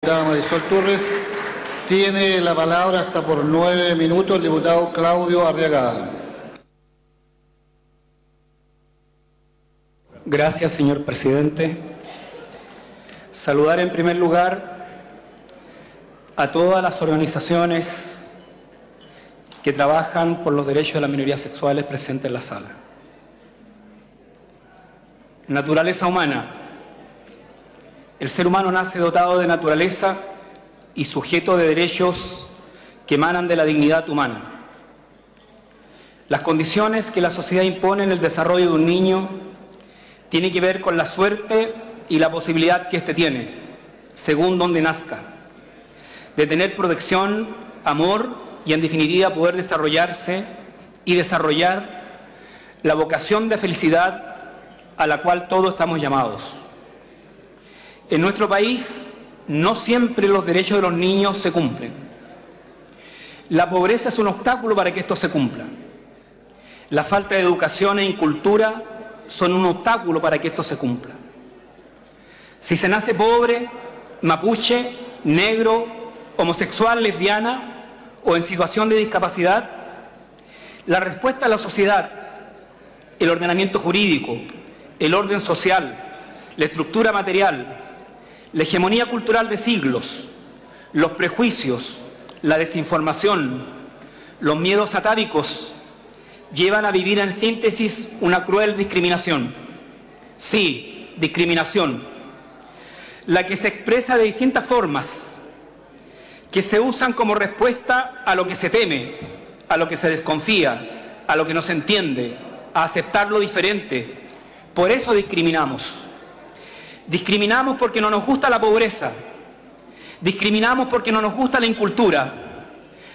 Marisol Torres. Tiene la palabra hasta por 9 minutos el diputado Claudio Arriagada. Gracias, señor presidente. Saludar en primer lugar a todas las organizaciones que trabajan por los derechos de las minorías sexuales presentes en la sala. Naturaleza humana. El ser humano nace dotado de naturaleza y sujeto de derechos que emanan de la dignidad humana. Las condiciones que la sociedad impone en el desarrollo de un niño tienen que ver con la suerte y la posibilidad que éste tiene, según donde nazca, de tener protección, amor y, en definitiva, poder desarrollarse y desarrollar la vocación de felicidad a la cual todos estamos llamados. En nuestro país no siempre los derechos de los niños se cumplen. La pobreza es un obstáculo para que esto se cumpla. La falta de educación e incultura son un obstáculo para que esto se cumpla. Si se nace pobre, mapuche, negro, homosexual, lesbiana o en situación de discapacidad, la respuesta de la sociedad, el ordenamiento jurídico, el orden social, la estructura material, la hegemonía cultural de siglos, los prejuicios, la desinformación, los miedos atávicos llevan a vivir en síntesis una cruel discriminación. Sí, discriminación, la que se expresa de distintas formas, que se usan como respuesta a lo que se teme, a lo que se desconfía, a lo que no se entiende, a aceptar lo diferente. Por eso discriminamos. Discriminamos porque no nos gusta la pobreza. Discriminamos porque no nos gusta la incultura.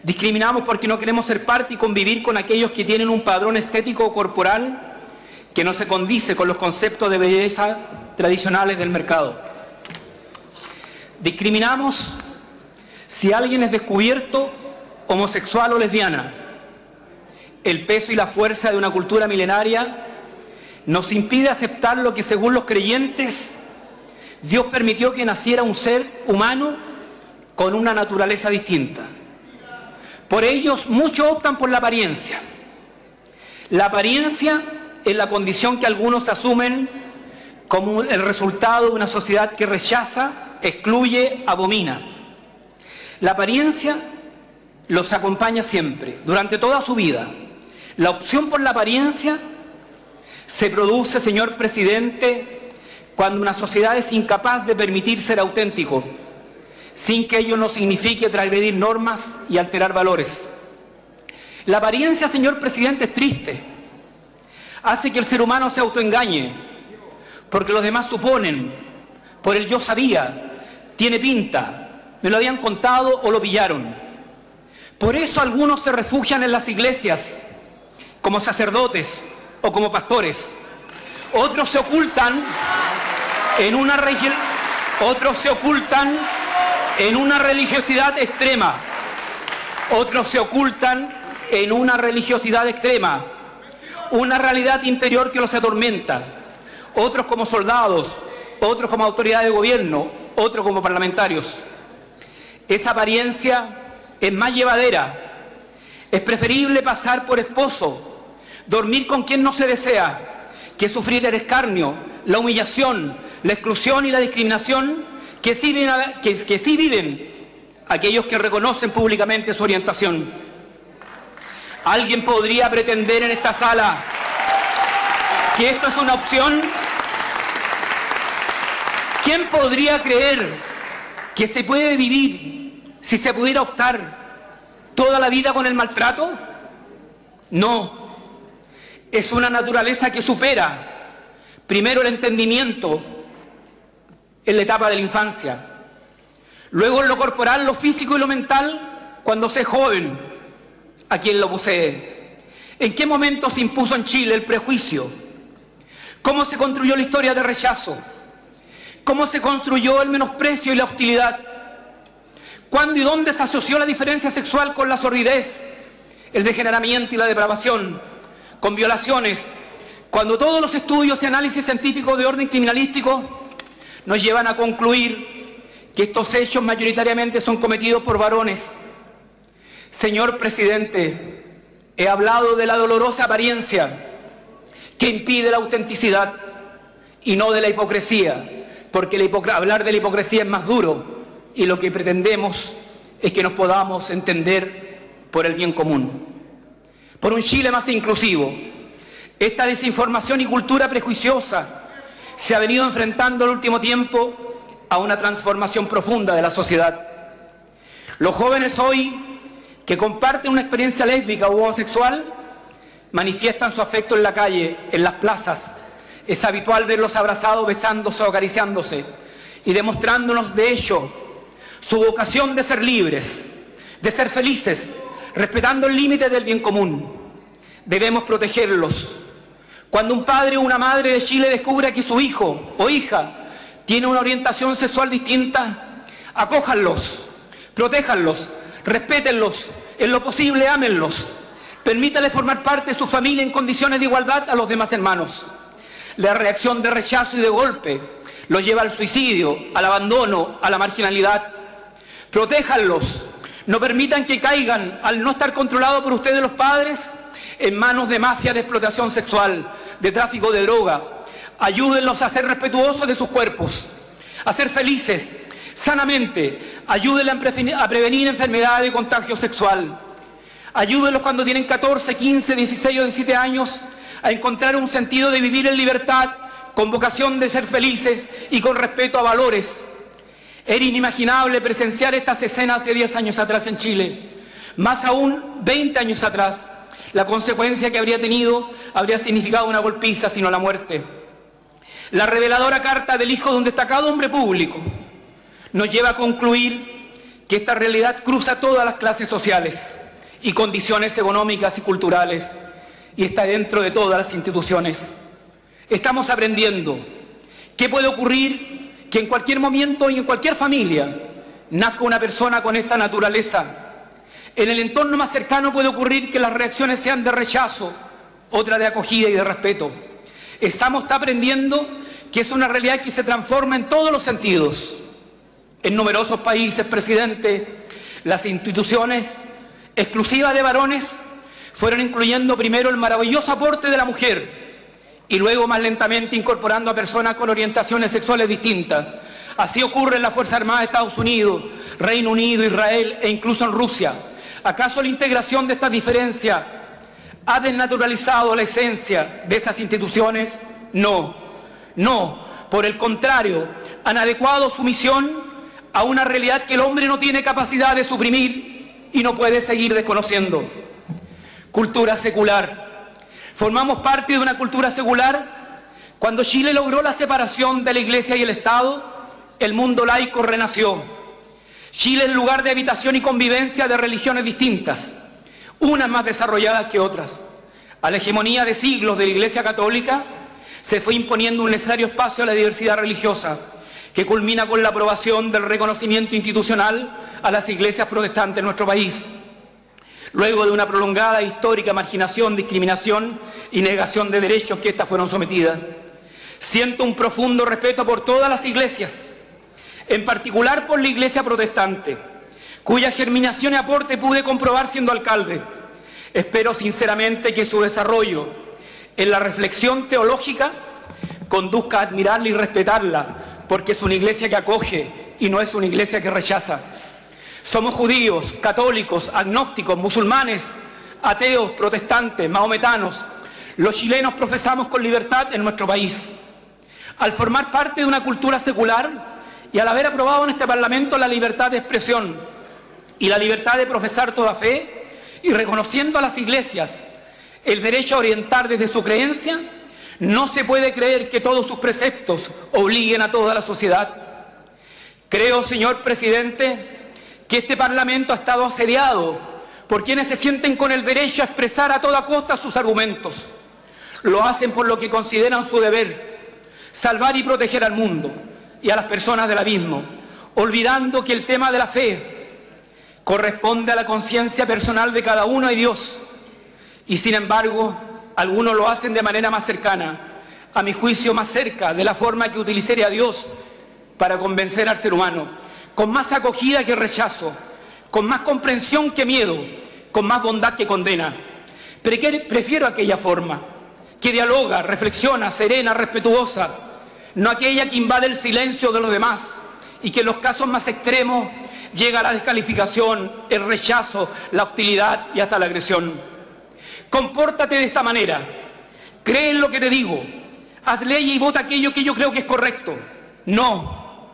Discriminamos porque no queremos ser parte y convivir con aquellos que tienen un padrón estético o corporal que no se condice con los conceptos de belleza tradicionales del mercado. Discriminamos si alguien es descubierto homosexual o lesbiana. El peso y la fuerza de una cultura milenaria nos impide aceptar lo que, según los creyentes, Dios permitió que naciera un ser humano con una naturaleza distinta. Por ellos, muchos optan por la apariencia. La apariencia es la condición que algunos asumen como el resultado de una sociedad que rechaza, excluye, abomina. La apariencia los acompaña siempre, durante toda su vida. La opción por la apariencia se produce, señor presidente, cuando una sociedad es incapaz de permitir ser auténtico, sin que ello no signifique transgredir normas y alterar valores. La apariencia, señor presidente, es triste. Hace que el ser humano se autoengañe, porque los demás suponen, por el yo sabía, tiene pinta, me lo habían contado o lo pillaron. Por eso algunos se refugian en las iglesias, como sacerdotes o como pastores. Otros se ocultan en una religiosidad extrema. Otros se ocultan en una religiosidad extrema, una realidad interior que los atormenta. Otros como soldados, otros como autoridades de gobierno, otros como parlamentarios. Esa apariencia es más llevadera. Es preferible pasar por esposo, dormir con quien no se desea, que sufrir el escarnio, la humillación, la exclusión y la discriminación que sí viven aquellos que reconocen públicamente su orientación. ¿Alguien podría pretender en esta sala que esto es una opción? ¿Quién podría creer que se puede vivir si se pudiera optar toda la vida con el maltrato? No. Es una naturaleza que supera primero el entendimiento en la etapa de la infancia, luego en lo corporal, lo físico y lo mental cuando se es joven a quien lo posee. ¿En qué momento se impuso en Chile el prejuicio? ¿Cómo se construyó la historia de rechazo? ¿Cómo se construyó el menosprecio y la hostilidad? ¿Cuándo y dónde se asoció la diferencia sexual con la sordidez, el degeneramiento y la depravación? Con violaciones, cuando todos los estudios y análisis científicos de orden criminalístico nos llevan a concluir que estos hechos mayoritariamente son cometidos por varones. Señor presidente, he hablado de la dolorosa apariencia que impide la autenticidad y no de la hipocresía, porque hablar de la hipocresía es más duro y lo que pretendemos es que nos podamos entender por el bien común. Por un Chile más inclusivo. Esta desinformación y cultura prejuiciosa se ha venido enfrentando en el último tiempo a una transformación profunda de la sociedad. Los jóvenes hoy que comparten una experiencia lésbica u homosexual manifiestan su afecto en la calle, en las plazas. Es habitual verlos abrazados, besándose o acariciándose y demostrándonos de hecho su vocación de ser libres, de ser felices, respetando el límite del bien común. Debemos protegerlos. Cuando un padre o una madre de Chile descubra que su hijo o hija tiene una orientación sexual distinta, acójanlos, protéjanlos, respétenlos, en lo posible ámenlos, permítanles formar parte de su familia en condiciones de igualdad a los demás hermanos. La reacción de rechazo y de golpe los lleva al suicidio, al abandono, a la marginalidad. Protéjanlos, no permitan que caigan, al no estar controlados por ustedes los padres, en manos de mafias de explotación sexual, de tráfico de droga. Ayúdenlos a ser respetuosos de sus cuerpos, a ser felices, sanamente. Ayúdenlos a prevenir enfermedades de contagio sexual. Ayúdenlos cuando tienen 14, 15, 16 o 17 años a encontrar un sentido de vivir en libertad, con vocación de ser felices y con respeto a valores. Era inimaginable presenciar estas escenas hace 10 años atrás en Chile. Más aún, 20 años atrás, la consecuencia que habría tenido habría significado una golpiza, sino la muerte. La reveladora carta del hijo de un destacado hombre público nos lleva a concluir que esta realidad cruza todas las clases sociales y condiciones económicas y culturales, y está dentro de todas las instituciones. Estamos aprendiendo qué puede ocurrir que en cualquier momento y en cualquier familia nazca una persona con esta naturaleza. En el entorno más cercano puede ocurrir que las reacciones sean de rechazo, otra de acogida y de respeto. Estamos aprendiendo que es una realidad que se transforma en todos los sentidos. En numerosos países, presidente, las instituciones exclusivas de varones fueron incluyendo primero el maravilloso aporte de la mujer y luego más lentamente incorporando a personas con orientaciones sexuales distintas. Así ocurre en la Fuerza Armada de Estados Unidos, Reino Unido, Israel e incluso en Rusia. ¿Acaso la integración de estas diferencias ha desnaturalizado la esencia de esas instituciones? No, no. Por el contrario, han adecuado su misión a una realidad que el hombre no tiene capacidad de suprimir y no puede seguir desconociendo. Cultura secular. Formamos parte de una cultura secular. Cuando Chile logró la separación de la Iglesia y el Estado, el mundo laico renació. Chile es lugar de habitación y convivencia de religiones distintas, unas más desarrolladas que otras. A la hegemonía de siglos de la Iglesia Católica se fue imponiendo un necesario espacio a la diversidad religiosa, que culmina con la aprobación del reconocimiento institucional a las iglesias protestantes en nuestro país. Luego de una prolongada e histórica marginación, discriminación y negación de derechos que éstas fueron sometidas. Siento un profundo respeto por todas las iglesias, en particular por la iglesia protestante, cuya germinación y aporte pude comprobar siendo alcalde. Espero sinceramente que su desarrollo en la reflexión teológica conduzca a admirarla y respetarla, porque es una iglesia que acoge y no es una iglesia que rechaza. Somos judíos, católicos, agnósticos, musulmanes, ateos, protestantes, mahometanos. Los chilenos profesamos con libertad en nuestro país. Al formar parte de una cultura secular y al haber aprobado en este Parlamento la libertad de expresión y la libertad de profesar toda fe, y reconociendo a las iglesias el derecho a orientar desde su creencia, no se puede creer que todos sus preceptos obliguen a toda la sociedad. Creo, señor presidente, que este Parlamento ha estado asediado por quienes se sienten con el derecho a expresar a toda costa sus argumentos. Lo hacen por lo que consideran su deber, salvar y proteger al mundo y a las personas del abismo, olvidando que el tema de la fe corresponde a la conciencia personal de cada uno y Dios. Y sin embargo, algunos lo hacen de manera más cercana, a mi juicio más cerca de la forma que utilizaría Dios para convencer al ser humano, con más acogida que rechazo, con más comprensión que miedo, con más bondad que condena. Prefiero aquella forma, que dialoga, reflexiona, serena, respetuosa, no aquella que invade el silencio de los demás y que en los casos más extremos llega a la descalificación, el rechazo, la hostilidad y hasta la agresión. Compórtate de esta manera, cree en lo que te digo, haz leyes y vota aquello que yo creo que es correcto. No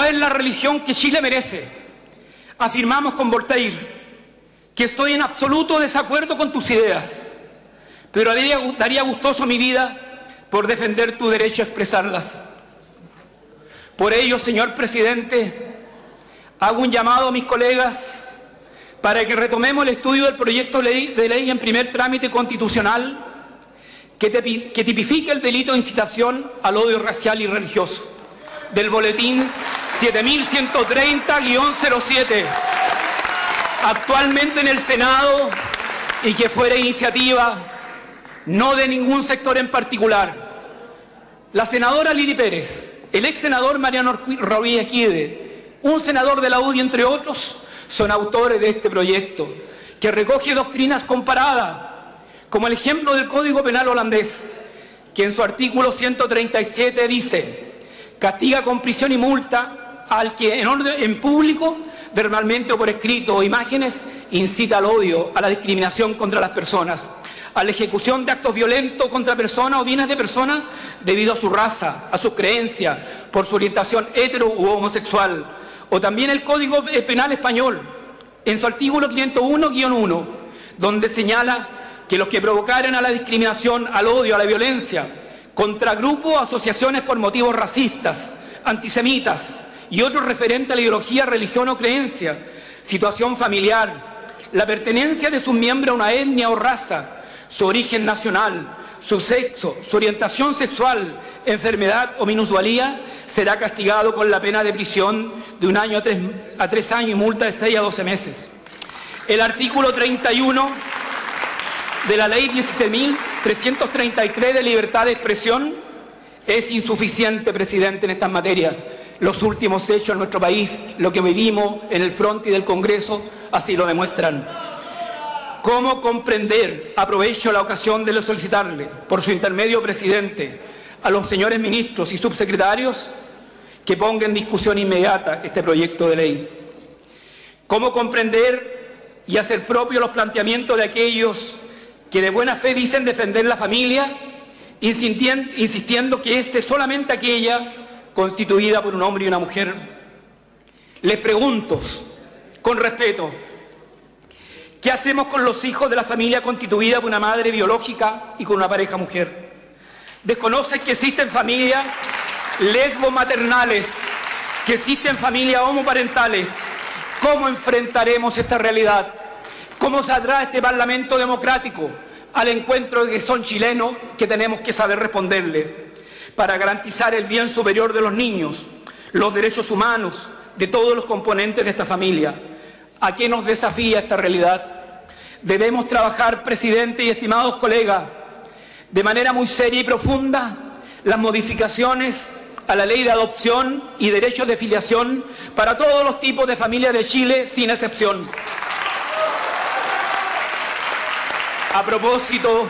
es la religión que Chile merece. Afirmamos con Voltaire que estoy en absoluto desacuerdo con tus ideas, pero daría gustoso mi vida por defender tu derecho a expresarlas. Por ello, señor presidente, hago un llamado a mis colegas para que retomemos el estudio del proyecto de ley en primer trámite constitucional que tipifique el delito de incitación al odio racial y religioso, del boletín 7130-07, actualmente en el Senado, y que fuera iniciativa no de ningún sector en particular. La senadora Lili Pérez, el ex senador Mariano Rodríguez Quide, un senador de la UDI, entre otros, son autores de este proyecto, que recoge doctrinas comparadas, como el ejemplo del Código Penal holandés, que en su artículo 137 dice: castiga con prisión y multa al que en público, verbalmente o por escrito o imágenes, incita al odio, a la discriminación contra las personas, a la ejecución de actos violentos contra personas o bienes de personas debido a su raza, a sus creencias, por su orientación hetero u homosexual. O también el Código Penal español, en su artículo 501-1, donde señala que los que provocaren a la discriminación, al odio, a la violencia contra grupos o asociaciones por motivos racistas, antisemitas y otros referentes a la ideología, religión o creencia, situación familiar, la pertenencia de sus miembros a una etnia o raza, su origen nacional, su sexo, su orientación sexual, enfermedad o minusvalía, será castigado con la pena de prisión de 1 año a 3 años y multa de 6 a 12 meses. El artículo 31 de la Ley 16.333 de libertad de expresión es insuficiente, presidente, en estas materias. Los últimos hechos en nuestro país, lo que vivimos en el frontis del Congreso, así lo demuestran. ¿Cómo comprender? Aprovecho la ocasión de solicitarle, por su intermedio, presidente, a los señores ministros y subsecretarios que pongan en discusión inmediata este proyecto de ley. ¿Cómo comprender y hacer propio los planteamientos de aquellos que de buena fe dicen defender la familia, insistiendo que éste es solamente aquella constituida por un hombre y una mujer? Les pregunto, con respeto, ¿qué hacemos con los hijos de la familia constituida por una madre biológica y con una pareja mujer? ¿Desconocen que existen familias lesbomaternales, que existen familias homoparentales? ¿Cómo enfrentaremos esta realidad? ¿Cómo saldrá este Parlamento democrático al encuentro de que son chilenos, que tenemos que saber responderle para garantizar el bien superior de los niños, los derechos humanos de todos los componentes de esta familia? ¿A qué nos desafía esta realidad? Debemos trabajar, presidente y estimados colegas, de manera muy seria y profunda las modificaciones a la ley de adopción y derechos de filiación para todos los tipos de familias de Chile, sin excepción. A propósito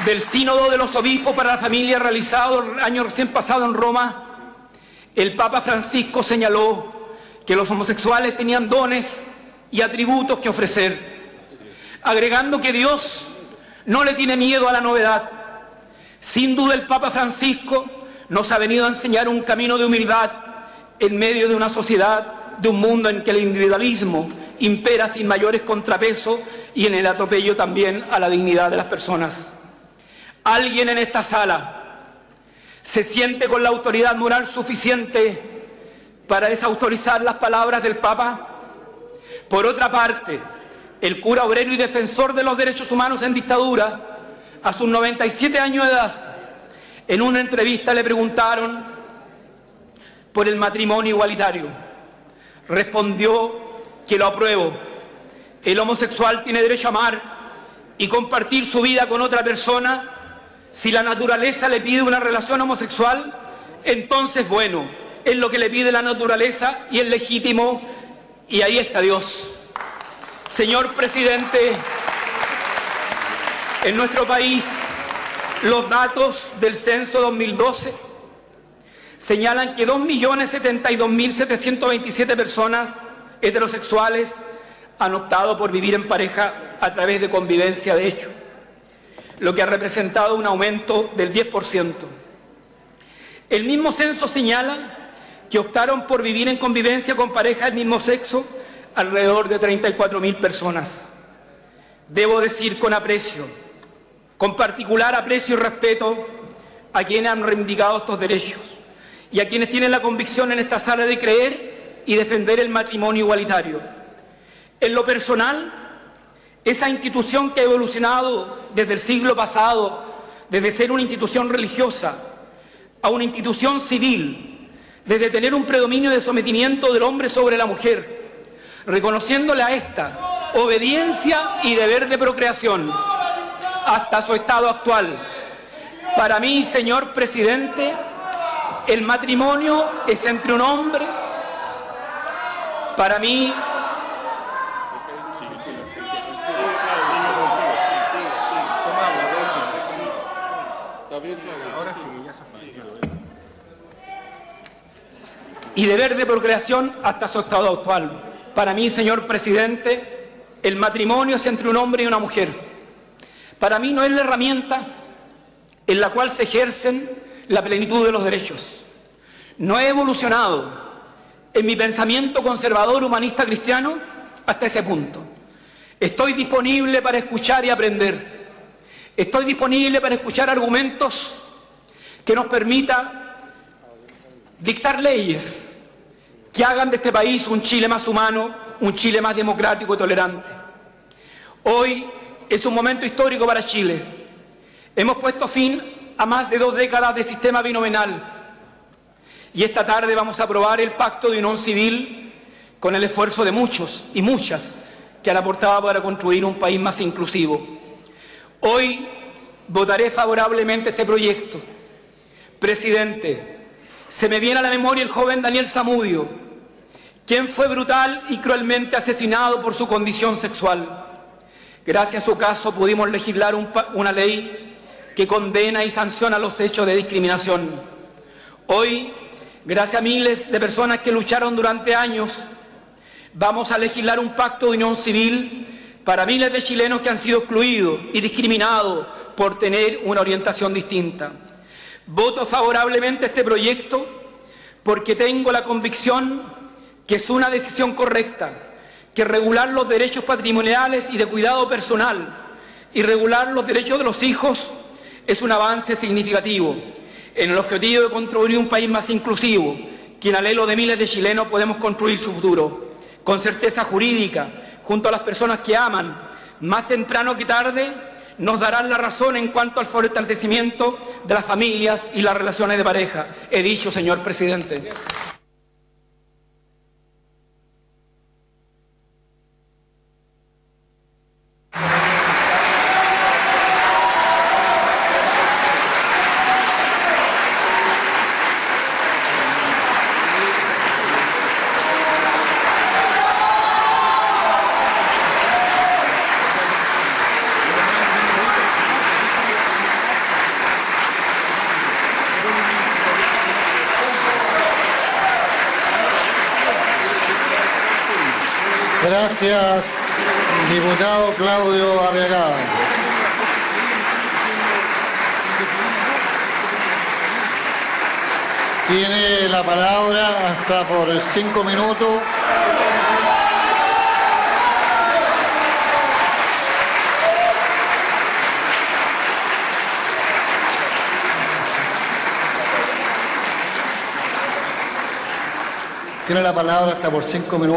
del Sínodo de los Obispos para la Familia realizado el año recién pasado en Roma, el Papa Francisco señaló que los homosexuales tenían dones y atributos que ofrecer, agregando que Dios no le tiene miedo a la novedad. Sin duda, el Papa Francisco nos ha venido a enseñar un camino de humildad en medio de una sociedad, de un mundo en que el individualismo impera sin mayores contrapesos y en el atropello también a la dignidad de las personas. ¿Alguien en esta sala se siente con la autoridad moral suficiente para desautorizar las palabras del Papa? Por otra parte, el cura obrero y defensor de los derechos humanos en dictadura, a sus 97 años de edad, en una entrevista le preguntaron por el matrimonio igualitario. Respondió que lo apruebo. El homosexual tiene derecho a amar y compartir su vida con otra persona. Si la naturaleza le pide una relación homosexual, entonces bueno, es lo que le pide la naturaleza y es legítimo, y ahí está Dios. Señor presidente, en nuestro país los datos del censo 2012 señalan que 2.072.727 personas heterosexuales han optado por vivir en pareja a través de convivencia de hecho, lo que ha representado un aumento del 10%. El mismo censo señala que optaron por vivir en convivencia con parejas del mismo sexo alrededor de 34.000 personas. Debo decir con aprecio, con particular aprecio y respeto a quienes han reivindicado estos derechos y a quienes tienen la convicción en esta sala de creer y defender el matrimonio igualitario. En lo personal, esa institución que ha evolucionado desde el siglo pasado, desde ser una institución religiosa a una institución civil, desde tener un predominio de sometimiento del hombre sobre la mujer, reconociéndole a esta obediencia y deber de procreación hasta su estado actual. Para mí, señor presidente, el matrimonio es entre un hombre, para mí, y deber de procreación hasta su estado actual. Para mí, señor presidente, el matrimonio es entre un hombre y una mujer. Para mí no es la herramienta en la cual se ejercen la plenitud de los derechos. No he evolucionado en mi pensamiento conservador, humanista, cristiano hasta ese punto. Estoy disponible para escuchar y aprender. Estoy disponible para escuchar argumentos que nos permitan dictar leyes que hagan de este país un Chile más humano, un Chile más democrático y tolerante. Hoy es un momento histórico para Chile. Hemos puesto fin a más de 2 décadas de sistema binominal y esta tarde vamos a aprobar el Pacto de Unión Civil con el esfuerzo de muchos y muchas que han aportado para construir un país más inclusivo. Hoy votaré favorablemente este proyecto. Presidente, se me viene a la memoria el joven Daniel Zamudio, quien fue brutal y cruelmente asesinado por su condición sexual. Gracias a su caso pudimos legislar una ley que condena y sanciona los hechos de discriminación. Hoy, gracias a miles de personas que lucharon durante años, vamos a legislar un pacto de unión civil para miles de chilenos que han sido excluidos y discriminados por tener una orientación distinta. Voto favorablemente a este proyecto porque tengo la convicción que es una decisión correcta, que regular los derechos patrimoniales y de cuidado personal y regular los derechos de los hijos es un avance significativo en el objetivo de construir un país más inclusivo, que en anhelo de miles de chilenos podemos construir su futuro, con certeza jurídica, junto a las personas que aman, más temprano que tarde, nos darán la razón en cuanto al fortalecimiento de las familias y las relaciones de pareja. He dicho, señor presidente. Gracias, diputado Claudio Arriagada. Tiene la palabra hasta por 5 minutos. Tiene la palabra hasta por 5 minutos.